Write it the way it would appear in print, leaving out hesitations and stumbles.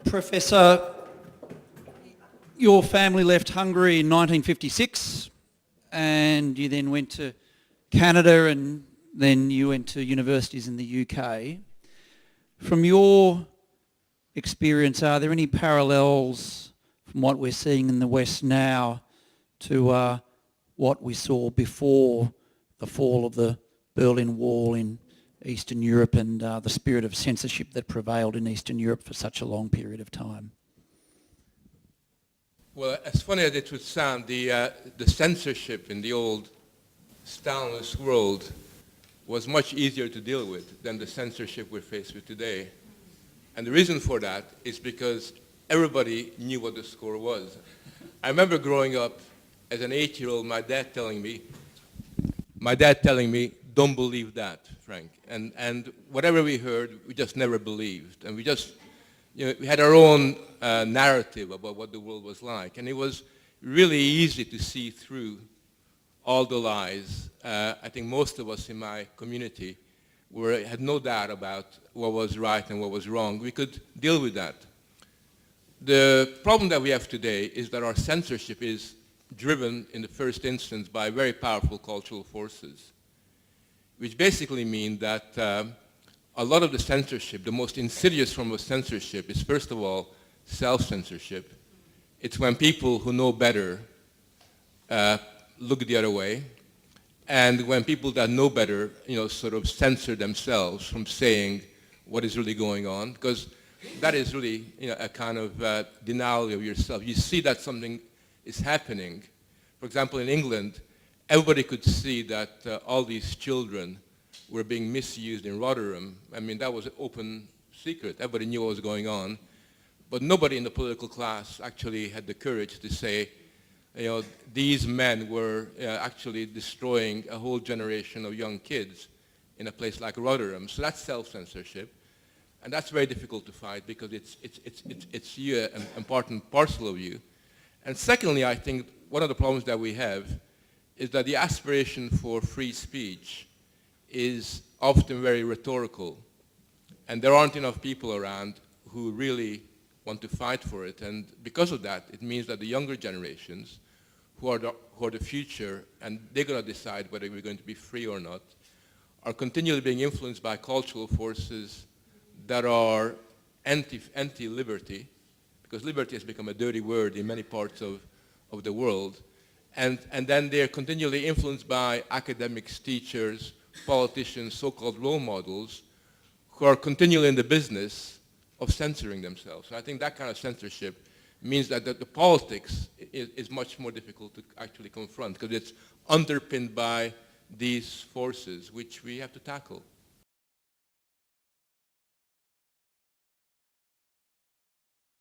Professor, your family left Hungary in 1956 and you then went to Canada and then you went to universities in the UK. From your experience, are there any parallels from what we're seeing in the West now to what we saw before the fall of the Berlin Wall in Eastern Europe and the spirit of censorship that prevailed in Eastern Europe for such a long period of time? Well, as funny as it would sound, the censorship in the old Stalinist world was much easier to deal with than the censorship we're faced with today. And the reason for that is because everybody knew what the score was. I remember growing up as an 8-year-old, my dad telling me, don't believe that, Frank. And whatever we heard, we just never believed. And we just, we had our own narrative about what the world was like. And it was really easy to see through all the lies. I think most of us in my community had no doubt about what was right and what was wrong. We could deal with that. The problem that we have today is that our censorship is driven in the first instance by very powerful cultural forces, which basically mean that a lot of the censorship, the most insidious form of censorship is first of all self-censorship. It's when people who know better look the other way, and when people that know better, sort of censor themselves from saying what is really going on, because that is really, a kind of denial of yourself. You see that something is happening. For example, in England, everybody could see that all these children were being misused in Rotherham. I mean, that was an open secret. Everybody knew what was going on. But nobody in the political class actually had the courage to say, these men were actually destroying a whole generation of young kids in a place like Rotherham. So that's self-censorship. And that's very difficult to fight because it's you, an important parcel of you. And secondly, I think one of the problems that we have is that the aspiration for free speech is often very rhetorical. And there aren't enough people around who really want to fight for it. And because of that, it means that the younger generations, who are the future, and they're going to decide whether we're going to be free or not, are continually being influenced by cultural forces that are anti-liberty, because liberty has become a dirty word in many parts of the world. And then they're continually influenced by academics, teachers, politicians, so-called role models, who are continually in the business of censoring themselves. So I think that kind of censorship means that the politics is much more difficult to actually confront, because it's underpinned by these forces, which we have to tackle.